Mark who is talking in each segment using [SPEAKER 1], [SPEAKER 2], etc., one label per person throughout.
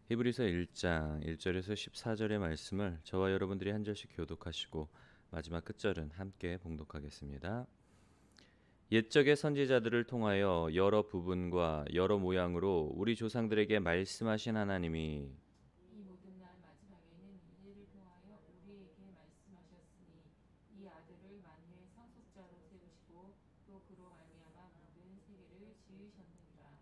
[SPEAKER 1] 히브리서 1장 1절에서 14절의 말씀을 저와 여러분들이 한 절씩 교독하시고 마지막 끝절은 함께 봉독하겠습니다. 옛적의 선지자들을 통하여 여러 부분과 여러 모양으로 우리 조상들에게 말씀하신 하나님이
[SPEAKER 2] 이 모든 날 마지막에는 이들을 통하여 우리에게 말씀하셨으니 이 아들을 만유의 상속자로 세우시고 또 그로 말미암아 모든 세계를 지으셨느니라.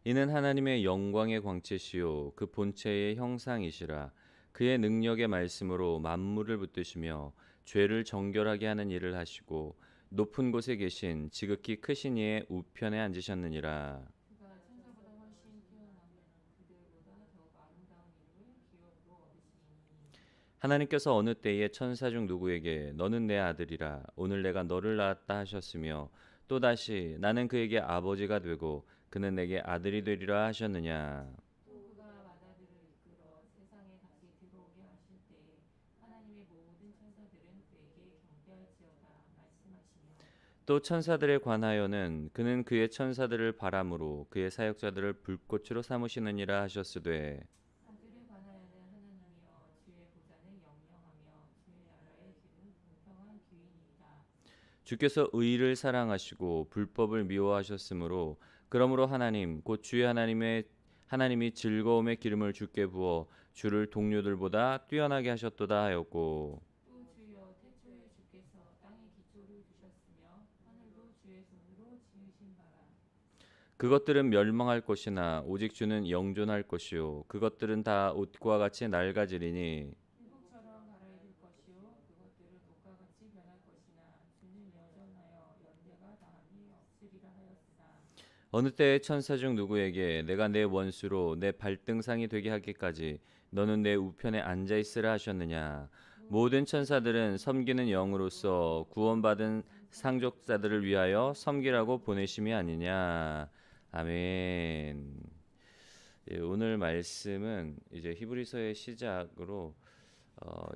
[SPEAKER 1] 이는 하나님의 영광의 광채시요 그 본체의 형상이시라. 그의 능력의 말씀으로 만물을 붙드시며 죄를 정결하게 하는 일을 하시고 높은 곳에 계신 지극히 크신 이의 우편에 앉으셨느니라.
[SPEAKER 2] 그가 천사보다 훨씬 뛰어나며 그들보다 더욱 아름다운 이름을 기업으로 얻으시니
[SPEAKER 1] 하나님께서 어느 때에 천사 중 누구에게 너는 내 아들이라 오늘 내가 너를 낳았다 하셨으며 또다시 나는 그에게 아버지가 되고 그는 내게 아들이 되리라 하셨느냐.
[SPEAKER 2] 또 그가 맏아들을 이끌어 세상에 다시 들어오게 하실 때에 하나님의 모든 천사들은 그에게 경배할지어다 말씀하시며
[SPEAKER 1] 또 천사들에 관하여는 그는 그의 천사들을 바람으로 그의 사역자들을 불꽃으로 삼으시느니라 하셨으되
[SPEAKER 2] 아들에 관하여는 하나님이여 주의 보좌는 영영하며 주의 나라의 길은 공평한 규이니이다.
[SPEAKER 1] 주께서 의를 사랑하시고 불법을 미워하셨으므로 그러므로 하나님 곧 주의 하나님이 즐거움의 기름을 주께 부어 주를 동료들보다 뛰어나게 하셨도다 하였고
[SPEAKER 2] 또 주여 태초에 주께서 땅에 기초를 두셨으며 하늘도 주의 손으로 지으신 바라.
[SPEAKER 1] 그것들은 멸망할 것이나 오직 주는 영존할 것이요 그것들은 다 옷과 같이 낡아지리니
[SPEAKER 2] 일복처럼 갈아입을 것이요 그것들은 옷과 같이 변할 것이나 주는 여전하여 연대가 다함이 없으리라 하였으나
[SPEAKER 1] 어느 때의 천사 중 누구에게 내가 내 원수로 내 발등상이 되게 하기까지 너는 내 우편에 앉아 있으라 하셨느냐. 모든 천사들은 섬기는 영으로서 구원받은 상속자들을 위하여 섬기라고 보내심이 아니냐. 아멘. 예, 오늘 말씀은 이제 히브리서의 시작으로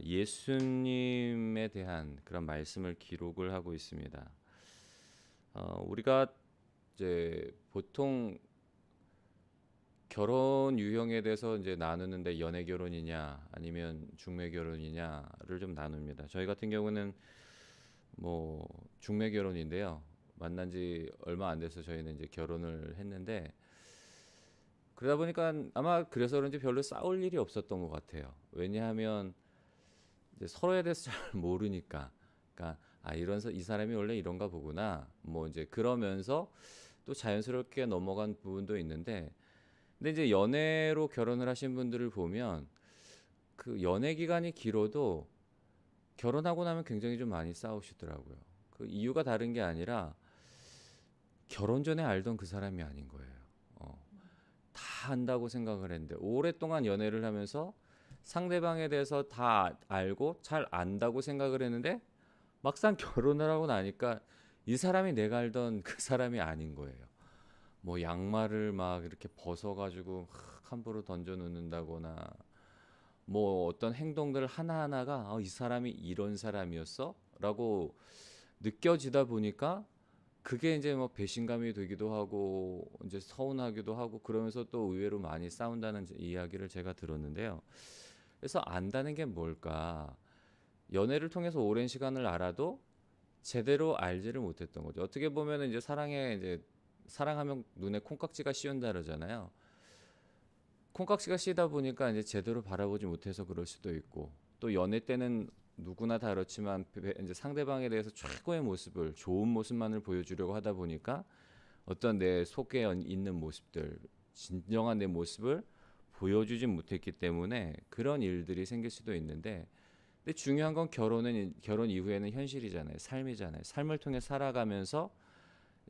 [SPEAKER 1] 예수님에 대한 그런 말씀을 기록을 하고 있습니다. 우리가 이제 보통 결혼 유형에 대해서 이제 나누는데 연애 결혼이냐 아니면 중매 결혼이냐를 좀 나눕니다. 저희 같은 경우는 뭐 중매 결혼인데요. 만난 지 얼마 안 돼서 저희는 이제 결혼을 했는데 그러다 보니까 아마 그래서 그런지 별로 싸울 일이 없었던 것 같아요. 왜냐하면 이제 서로에 대해서 잘 모르니까. 그러니까 이 사람이 원래 이런가 보구나. 뭐 이제 그러면서 또 자연스럽게 넘어간 부분도 있는데 근데 이제 연애로 결혼을 하신 분들을 보면 그 연애 기간이 길어도 결혼하고 나면 굉장히 좀 많이 싸우시더라고요. 그 이유가 다른 게 아니라 결혼 전에 알던 그 사람이 아닌 거예요. 어, 다 안다고 생각을 했는데 오랫동안 연애를 하면서 상대방에 대해서 다 알고 잘 안다고 생각을 했는데 막상 결혼을 하고 나니까 이 사람이 내가 알던 그 사람이 아닌 거예요. 뭐 양말을 막 이렇게 벗어가지고 함부로 던져 놓는다거나 뭐 어떤 행동들 하나하나가 이 사람이 이런 사람이었어? 라고 느껴지다 보니까 그게 이제 뭐 배신감이 되기도 하고 이제 서운하기도 하고 그러면서 또 의외로 많이 싸운다는 이야기를 제가 들었는데요. 그래서 안다는 게 뭘까? 연애를 통해서 오랜 시간을 알아도 제대로 알지를 못했던 거죠. 어떻게 보면 이제 사랑하면 눈에 콩깍지가 씌운다 그러잖아요. 콩깍지가 씌다 보니까 이제 제대로 바라보지 못해서 그럴 수도 있고 또 연애 때는 누구나 다 그렇지만 이제 상대방에 대해서 최고의 모습을 좋은 모습만을 보여주려고 하다 보니까 어떤 내 속에 있는 모습들 진정한 내 모습을 보여주지 못했기 때문에 그런 일들이 생길 수도 있는데 근데 중요한 건 결혼 이후에는 현실이잖아요. 삶이잖아요. 삶을 통해 살아가면서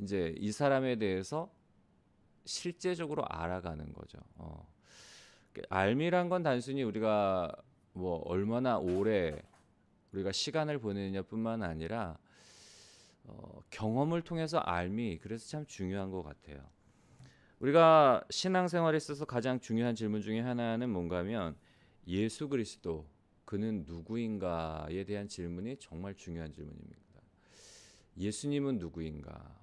[SPEAKER 1] 이제 이 사람에 대해서 실제적으로 알아가는 거죠. 알미란 건 단순히 우리가 뭐 얼마나 오래 우리가 시간을 보내느냐뿐만 아니라 경험을 통해서 알미 그래서 참 중요한 것 같아요. 우리가 신앙생활에 있어서 가장 중요한 질문 중에 하나는 뭔가하면 예수 그리스도 그는 누구인가에 대한 질문이 정말 중요한 질문입니다. 예수님은 누구인가?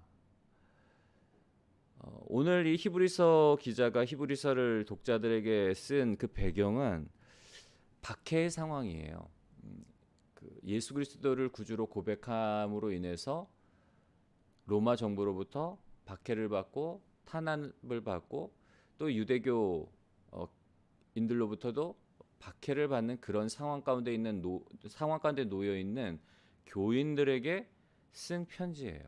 [SPEAKER 1] 오늘 이 히브리서 기자가 히브리서를 독자들에게 쓴 그 배경은 박해의 상황이에요. 그 예수 그리스도를 구주로 고백함으로 인해서 로마 정부로부터 박해를 받고 탄압을 받고 또 유대교 인들로부터도 박해를 받는 그런 상황 가운데 놓여 있는 교인들에게 쓴 편지예요.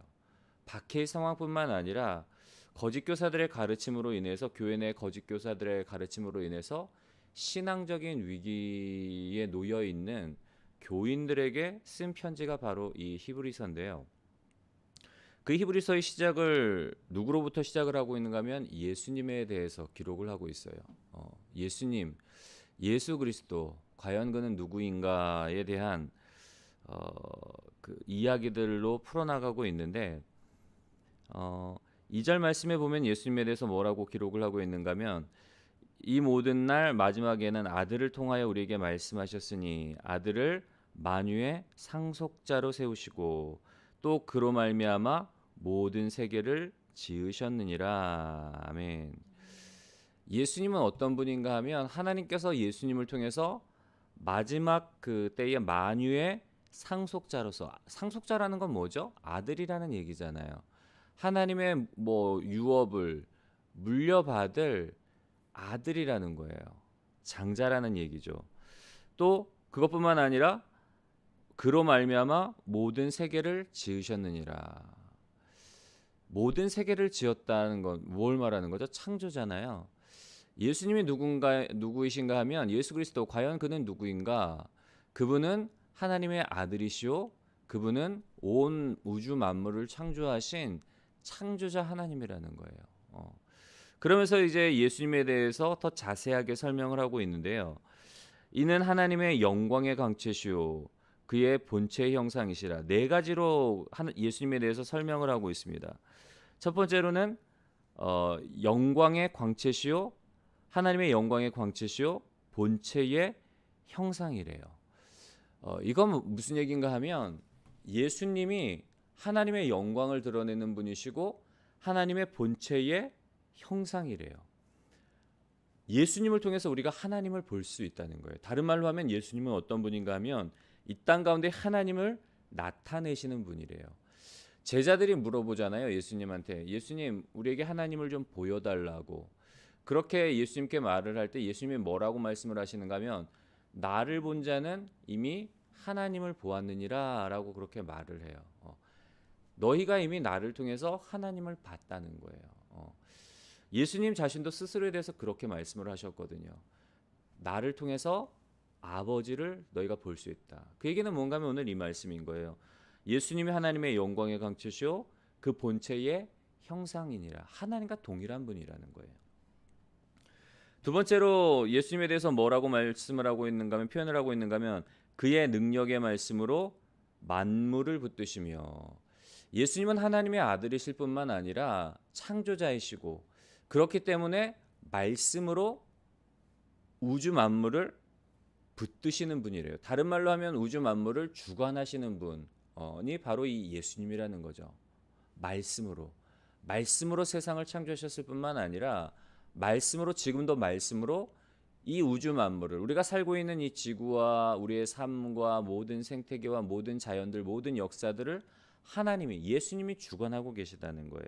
[SPEAKER 1] 박해의 상황뿐만 아니라 거짓 교사들의 가르침으로 인해서 교회 내 거짓 교사들의 가르침으로 인해서 신앙적인 위기에 놓여 있는 교인들에게 쓴 편지가 바로 이 히브리서인데요. 그 히브리서의 시작을 누구로부터 시작을 하고 있는가 하면 예수님에 대해서 기록을 하고 있어요. 예수님, 예수 그리스도 과연 그는 누구인가에 대한 그 이야기들로 풀어나가고 있는데 2절 말씀에 보면 예수님에 대해서 뭐라고 기록을 하고 있는가 하면 이 모든 날 마지막에는 아들을 통하여 우리에게 말씀하셨으니 아들을 만유의 상속자로 세우시고 또 그로 말미암아 모든 세계를 지으셨느니라. 아멘. 예수님은 어떤 분인가 하면 하나님께서 예수님을 통해서 마지막 그 때의 만유의 상속자로서, 상속자라는 건 뭐죠? 아들이라는 얘기잖아요. 하나님의 유업을 물려받을 아들이라는 거예요. 장자라는 얘기죠. 또 그것뿐만 아니라 그로 말미암아 모든 세계를 지으셨느니라. 모든 세계를 지었다는 건 뭘 말하는 거죠? 창조잖아요. 예수님이 누구이신가 하면 예수 그리스도 과연 그는 누구인가? 그분은 하나님의 아들이시오. 그분은 온 우주 만물을 창조하신 창조자 하나님이라는 거예요. 그러면서 이제 예수님에 대해서 더 자세하게 설명을 하고 있는데요. 이는 하나님의 영광의 광채시오. 그의 본체의 형상이시라. 네 가지로 예수님에 대해서 설명을 하고 있습니다. 첫 번째로는 영광의 광채시오. 하나님의 영광의 광채시오. 본체의 형상이래요. 이건 무슨 얘기인가 하면 예수님이 하나님의 영광을 드러내는 분이시고 하나님의 본체의 형상이래요. 예수님을 통해서 우리가 하나님을 볼 수 있다는 거예요. 다른 말로 하면 예수님은 어떤 분인가 하면 이 땅 가운데 하나님을 나타내시는 분이래요. 제자들이 물어보잖아요. 예수님한테 예수님 우리에게 하나님을 좀 보여달라고. 그렇게 예수님께 말을 할 때 예수님이 뭐라고 말씀을 하시는가 하면 나를 본 자는 이미 하나님을 보았느니라 라고 그렇게 말을 해요. 너희가 이미 나를 통해서 하나님을 봤다는 거예요. 예수님 자신도 스스로에 대해서 그렇게 말씀을 하셨거든요. 나를 통해서 아버지를 너희가 볼 수 있다. 그 얘기는 뭔가 하면 오늘 이 말씀인 거예요. 예수님이 하나님의 영광의 광채시오 그 본체의 형상이니라. 하나님과 동일한 분이라는 거예요. 두 번째로 예수님에 대해서 뭐라고 말씀을 하고 있는가 하면 표현을 하고 있는가 하면 그의 능력의 말씀으로 만물을 붙드시며 예수님은 하나님의 아들이실 뿐만 아니라 창조자이시고 그렇기 때문에 말씀으로 우주 만물을 붙드시는 분이래요. 다른 말로 하면 우주 만물을 주관하시는 분이 바로 이 예수님이라는 거죠. 말씀으로 세상을 창조하셨을 뿐만 아니라 말씀으로 지금도 말씀으로 이 우주 만물을 우리가 살고 있는 이 지구와 우리의 삶과 모든 생태계와 모든 자연들 모든 역사들을 하나님이 예수님이 주관하고 계시다는 거예요.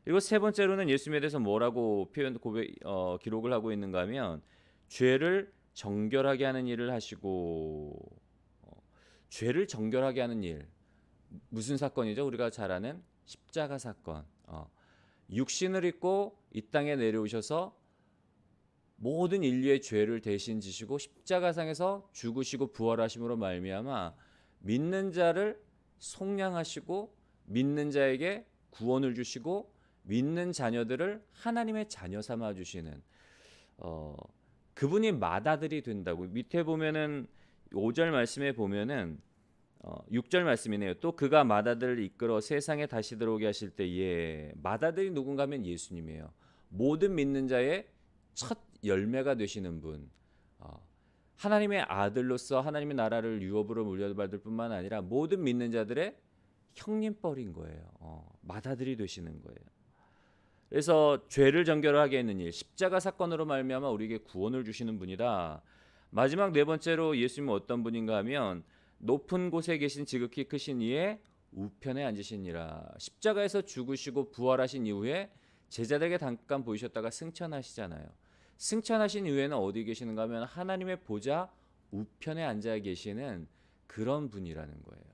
[SPEAKER 1] 그리고 세 번째로는 예수님에 대해서 뭐라고 기록을 하고 있는가 하면 죄를 정결하게 하는 일을 하시고 죄를 정결하게 하는 일 무슨 사건이죠? 우리가 잘 아는 십자가 사건. 육신을 입고 이 땅에 내려오셔서 모든 인류의 죄를 대신 지시고 십자가상에서 죽으시고 부활하심으로 말미암아 믿는 자를 속량하시고 믿는 자에게 구원을 주시고 믿는 자녀들을 하나님의 자녀 삼아 주시는 그분이 맏아들이 된다고. 밑에 보면은 5절 말씀에 보면은 6절 말씀이네요. 또 그가 맏아들을 이끌어 세상에 다시 들어오게 하실 때에 맏아들이 누군가 하면 예수님이에요. 모든 믿는 자의 첫 열매가 되시는 분. 하나님의 아들로서 하나님의 나라를 유업으로 물려받을 뿐만 아니라 모든 믿는 자들의 형님뻘인 거예요. 맏아들이 되시는 거예요. 그래서 죄를 정결하게 했는 일, 십자가 사건으로 말미암아 우리에게 구원을 주시는 분이다. 마지막 네 번째로 예수님은 어떤 분인가 하면 높은 곳에 계신 지극히 크신 이의 우편에 앉으시니라. 십자가에서 죽으시고 부활하신 이후에 제자들에게 잠깐 보이셨다가 승천하시잖아요. 승천하신 이후에는 어디 계시는가 하면 하나님의 보좌 우편에 앉아 계시는 그런 분이라는 거예요.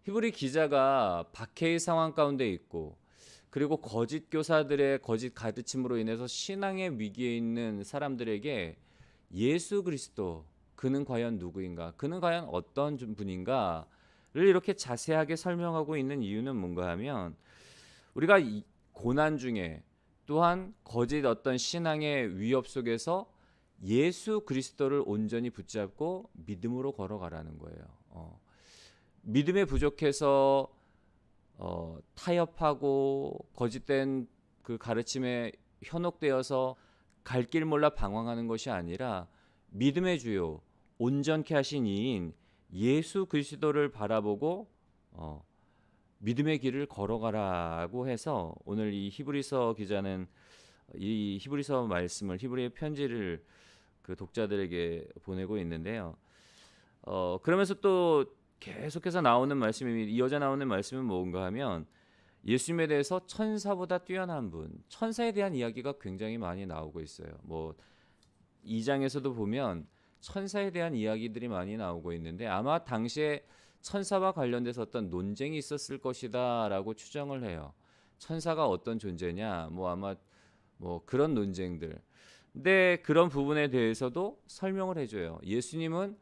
[SPEAKER 1] 히브리 기자가 박해의 상황 가운데 있고, 그리고 거짓 교사들의 거짓 가르침으로 인해서 신앙의 위기에 있는 사람들에게 예수 그리스도, 그는 과연 누구인가, 그는 과연 어떤 분인가를 이렇게 자세하게 설명하고 있는 이유는 뭔가 하면, 우리가 이 고난 중에 또한 거짓 어떤 신앙의 위협 속에서 예수 그리스도를 온전히 붙잡고 믿음으로 걸어가라는 거예요. 믿음에 부족해서 타협하고 거짓된 그 가르침에 현혹되어서 갈 길 몰라 방황하는 것이 아니라 믿음의 주요 온전케 하신 이인 예수 그리스도를 바라보고 믿음의 길을 걸어가라고 해서 오늘 이 히브리서 기자는 이 히브리서 말씀을, 히브리의 편지를 그 독자들에게 보내고 있는데요. 그러면서 또 계속해서 나오는 말씀이, 이어져 나오는 말씀은 뭔가 하면 예수님에 대해서 천사보다 뛰어난 분, 천사에 대한 이야기가 굉장히 많이 나오고 있어요. 뭐 2장에서도 보면 천사에 대한 이야기들이 많이 나오고 있는데, 아마 당시에 천사와 관련돼서 어떤 논쟁이 있었을 것이다라고 추정을 해요. 천사가 어떤 존재냐, 뭐 아마 뭐 그런 논쟁들. 근데 그런 부분에 대해서도 설명을 해줘요. 예수님은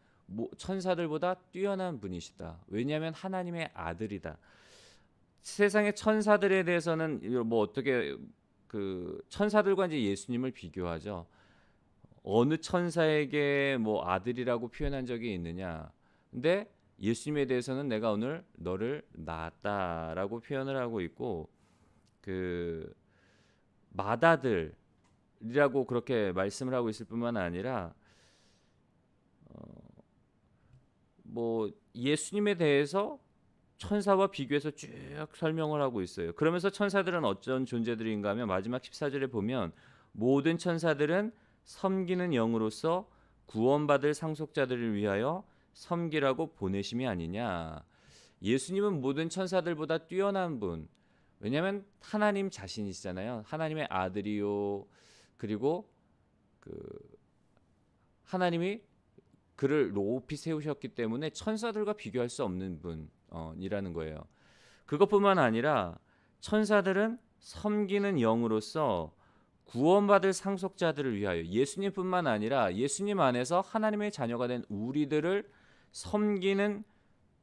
[SPEAKER 1] 천사들보다 뛰어난 분이시다. 왜냐하면 하나님의 아들이다. 세상의 천사들에 대해서는 뭐 어떻게 그 천사들과 이제 예수님을 비교하죠. 어느 천사에게 뭐 아들이라고 표현한 적이 있느냐? 근데 예수님에 대해서는 내가 오늘 너를 낳았다라고 표현을 하고 있고, 그 마다들이라고 그렇게 말씀을 하고 있을 뿐만 아니라 뭐 예수님에 대해서 천사와 비교해서 쭉 설명을 하고 있어요. 그러면서 천사들은 어떤 존재들인가 하면 마지막 14절에 보면 모든 천사들은 섬기는 영으로서 구원받을 상속자들을 위하여 섬기라고 보내심이 아니냐. 예수님은 모든 천사들보다 뛰어난 분. 왜냐하면 하나님 자신이시잖아요. 하나님의 아들이요. 그리고 그 하나님이 그를 높이 세우셨기 때문에 천사들과 비교할 수 없는 분이라는 거예요. 그것뿐만 아니라 천사들은 섬기는 영으로서 구원받을 상속자들을 위하여, 예수님뿐만 아니라 예수님 안에서 하나님의 자녀가 된 우리들을 섬기는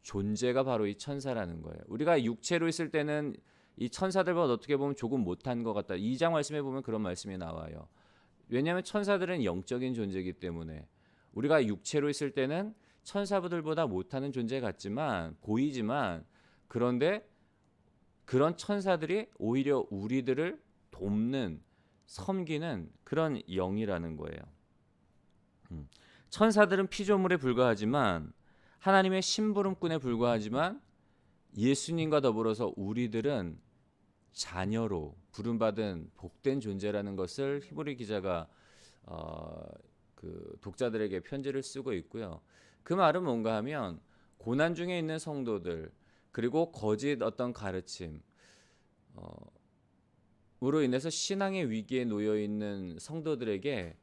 [SPEAKER 1] 존재가 바로 이 천사라는 거예요. 우리가 육체로 있을 때는 이 천사들보다 어떻게 보면 조금 못한 것 같다. 2장 말씀에 보면 그런 말씀이 나와요. 왜냐하면 천사들은 영적인 존재이기 때문에 우리가 육체로 있을 때는 천사들보다 못하는 존재 같지만 보이지만, 그런데 그런 천사들이 오히려 우리들을 돕는, 섬기는 그런 영이라는 거예요. 천사들은 피조물에 불과하지만, 하나님의 심부름꾼에 불과하지만, 예수님과 더불어서 우리들은 자녀로 부름받은 복된 존재라는 것을 히브리 기자가 그 독자들에게 편지를 쓰고 있고요. 그 말은 뭔가 하면 고난 중에 있는 성도들, 그리고 거짓 어떤 가르침 으로 인해서 신앙의 위기에 놓여 있는 성도들에게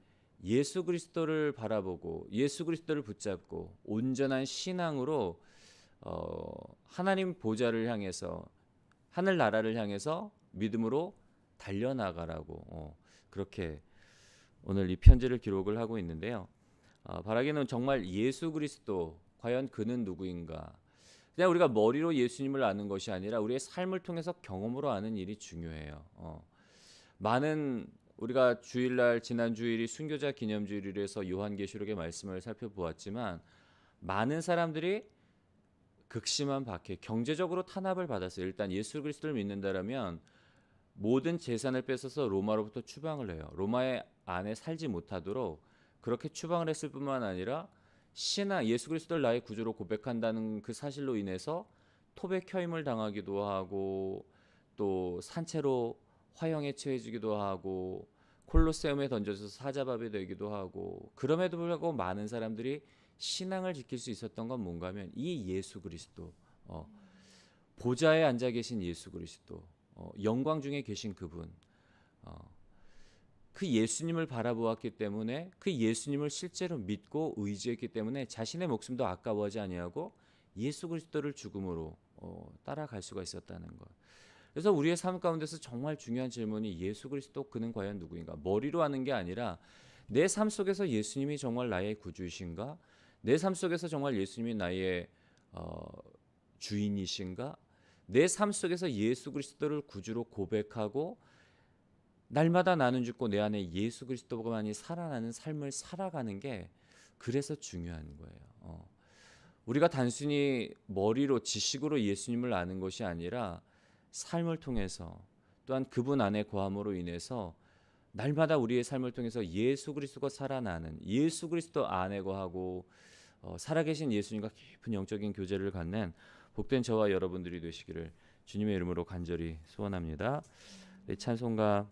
[SPEAKER 1] 예수 그리스도를 바라보고 예수 그리스도를 붙잡고 온전한 신앙으로 하나님 보좌를 향해서, 하늘 나라를 향해서 믿음으로 달려나가라고 그렇게 오늘 이 편지를 기록을 하고 있는데요. 바라기는 정말 예수 그리스도, 과연 그는 누구인가? 그냥 우리가 머리로 예수님을 아는 것이 아니라 우리의 삶을 통해서 경험으로 아는 일이 중요해요. 많은, 우리가 주일날, 지난 주일이 순교자 기념주일이라 해서 요한계시록의 말씀을 살펴보았지만, 많은 사람들이 극심한 박해, 경제적으로 탄압을 받았어요. 일단 예수 그리스도를 믿는다라면 모든 재산을 뺏어서 로마로부터 추방을 해요. 로마의 안에 살지 못하도록 그렇게 추방을 했을 뿐만 아니라 신앙, 예수 그리스도를 나의 구주로 고백한다는 그 사실로 인해서 토백혀임을 당하기도 하고, 또 산채로 화형에 처해지기도 하고 콜로세움에 던져서 사자밥이 되기도 하고 그럼에도 불구하고 많은 사람들이 신앙을 지킬 수 있었던 건 뭔가 하면 이 예수 그리스도 보좌에 앉아 계신 예수 그리스도 영광 중에 계신 그분 그 예수님을 바라보았기 때문에 그 예수님을 실제로 믿고 의지했기 때문에 자신의 목숨도 아까워하지 아니하고 예수 그리스도를 죽음으로 따라갈 수가 있었다는 것. 그래서 우리의 삶 가운데서 정말 중요한 질문이 예수 그리스도 그는 과연 누구인가? 머리로 하는 게 아니라 내 삶 속에서 예수님이 정말 나의 구주이신가? 내 삶 속에서 정말 예수님이 나의 주인이신가? 내 삶 속에서 예수 그리스도를 구주로 고백하고 날마다 나는 죽고 내 안에 예수 그리스도만이 살아나는 삶을 살아가는 게 그래서 중요한 거예요. 우리가 단순히 머리로 지식으로 예수님을 아는 것이 아니라 삶을 통해서 또한 그분 안에 거함으로 인해서 날마다 우리의 삶을 통해서 예수 그리스도가 살아나는 예수 그리스도 안에 거하고 살아계신 예수님과 깊은 영적인 교제를 갖는 복된 저와 여러분들이 되시기를 주님의 이름으로 간절히 소원합니다. 네, 찬송가